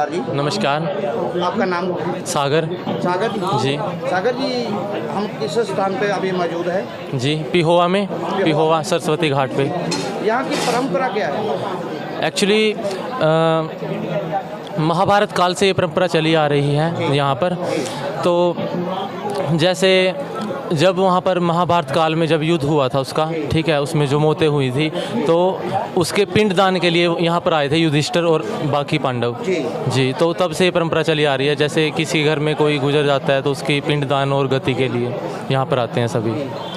नमस्कार जी। नमस्कार। आपका नाम? सागर। सागर जी। सागर जी, हम किस स्थान पे अभी मौजूद है? जी, पिहोवा में, पिहोवा सरस्वती घाट पे। यहाँ की परंपरा क्या है? एक्चुअली महाभारत काल से ये परंपरा चली आ रही है यहाँ पर। तो जैसे जब वहाँ पर महाभारत काल में जब युद्ध हुआ था उसका, ठीक है, उसमें जो मौतें हुई थी, तो उसके पिंडदान के लिए यहाँ पर आए थे युधिष्ठिर और बाकी पांडव। जी, तो तब से ये परंपरा चली आ रही है। जैसे किसी घर में कोई गुजर जाता है तो उसकी पिंडदान और गति के लिए यहाँ पर आते हैं सभी।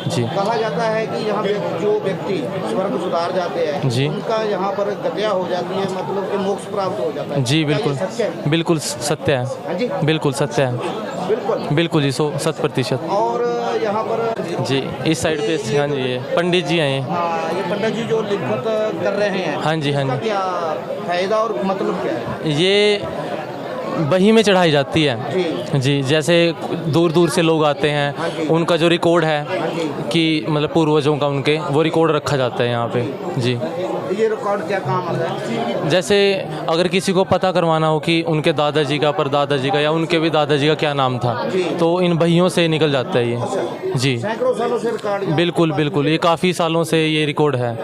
जी। कहा जाता है कि यहाँ पे जो व्यक्ति स्वर्ग सुधार जाते हैं जी, उनका यहाँ पर गत्या हो जाती है, मतलब कि मोक्ष प्राप्त हो जाता है। जी बिल्कुल, बिल्कुल सत्य है। हाँ जी, बिल्कुल सत्य है। बिल्कुल जी, 100%। और यहाँ पर जी इस साइड पे, हाँ जी, ये पंडित जी हैं। ये पंडित जी जो लिखत कर रहे हैं, हाँ जी, हाँ जी, क्या फायदा और मतलब क्या है? ये बही में चढ़ाई जाती है जी। जैसे दूर दूर से लोग आते हैं, उनका जो रिकॉर्ड है कि मतलब पूर्वजों का, उनके वो रिकॉर्ड रखा जाता है यहाँ पे। जी, ये रिकॉर्ड क्या काम आता है? जैसे अगर किसी को पता करवाना हो कि उनके दादाजी का, परदादाजी का या उनके भी दादाजी का क्या नाम था, तो इन बहियों से निकल जाता है ये। जी, सैकड़ों सालों से रिकॉर्ड? बिल्कुल बिल्कुल, ये काफ़ी सालों से ये रिकॉर्ड है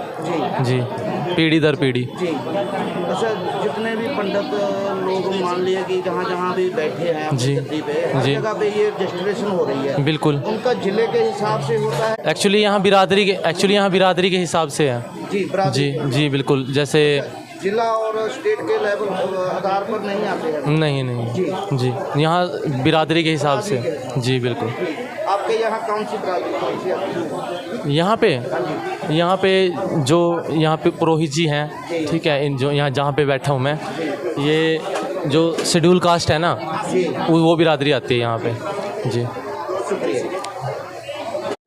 जी, पीढ़ी दर पीढ़ी। अच्छा, जितने भी पंडित लोग मान लिए कि जहाँ जहाँ भी बैठे हैं अपनी गद्दी पे, हर जगह पे ये रजिस्ट्रेशन हो रही है। बिल्कुल, उनका जिले के हिसाब से होता है? एक्चुअली यहाँ बिरादरी के हिसाब से है। जी जी बिल्कुल। जैसे जिला और स्टेट के लेवल आधार पर नहीं आते हैं? नहीं जी, यहाँ बिरादरी के हिसाब से। जी बिल्कुल। आपके यहाँ कौन सी बिरादरी आती है? यहाँ पे पुरोहित जी हैं, ठीक है, इन जो यहाँ जहाँ पे बैठा हूँ मैं, ये जो शेड्यूल कास्ट है ना, वो बिरादरी आती है यहाँ पे। जी,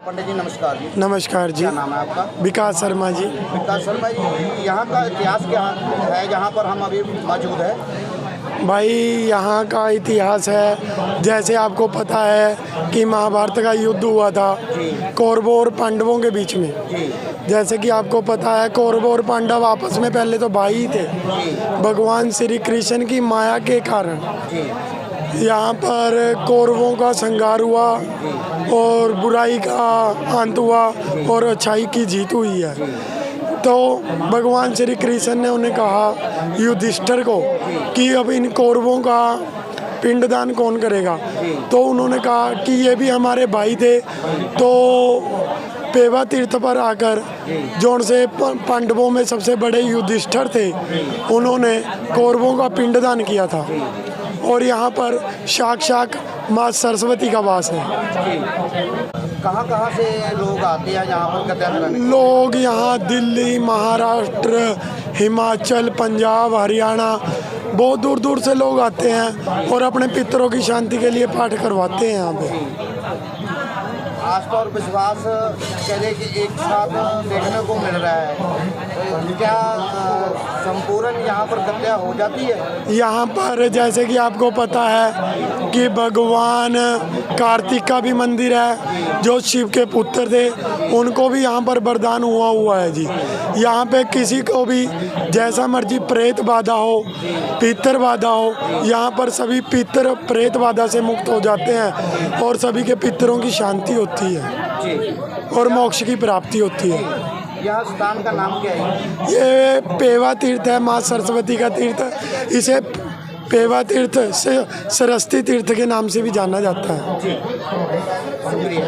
पंडित जी नमस्कार जी। नमस्कार जी। क्या नाम है आपका? विकास शर्मा जी। विकास शर्मा जी, यहाँ का इतिहास क्या है जहाँ पर हम अभी मौजूद है? भाई यहाँ का इतिहास है, जैसे आपको पता है कि महाभारत का युद्ध हुआ था कौरवों और पांडवों के बीच में। जैसे कि आपको पता है कौरव और पांडव आपस में पहले तो भाई ही थे। भगवान श्री कृष्ण की माया के कारण यहाँ पर कौरवों का संहार हुआ और बुराई का अंत हुआ और अच्छाई की जीत हुई है। तो भगवान श्री कृष्ण ने उन्हें कहा युधिष्ठिर को कि अब इन कौरवों का पिंडदान कौन करेगा। तो उन्होंने कहा कि ये भी हमारे भाई थे। तो पेवा तीर्थ पर आकर जौन से पांडवों में सबसे बड़े युधिष्ठिर थे, उन्होंने कौरवों का पिंडदान किया था। और यहाँ पर साक्षात माँ सरस्वती का वास है। कहाँ से लोग आते हैं यहाँ पर गद्या कराने? लोग यहाँ दिल्ली, महाराष्ट्र, हिमाचल, पंजाब, हरियाणा, बहुत दूर दूर से लोग आते हैं और अपने पितरों की शांति के लिए पाठ करवाते हैं यहाँ पे। आस्था और विश्वास करें कि एक साथ देखने को मिल रहा है, क्या संपूर्ण यहाँ पर गद्या हो जाती है? यहाँ पर जैसे कि आपको पता है कि भगवान कार्तिक का भी मंदिर है, जो शिव के पुत्र थे, उनको भी यहाँ पर वरदान हुआ है जी। यहाँ पे किसी को भी जैसा मर्जी प्रेत बाधा हो, पितर बाधा हो, यहाँ पर सभी पितर प्रेत बाधा से मुक्त हो जाते हैं और सभी के पितरों की शांति होती है और मोक्ष की प्राप्ति होती है। यह स्थान का नाम क्या है? ये पेवा तीर्थ है, माँ सरस्वती का तीर्थ। इसे पेवा तीर्थ से सरस्वती तीर्थ के नाम से भी जाना जाता है। शुक्रिया।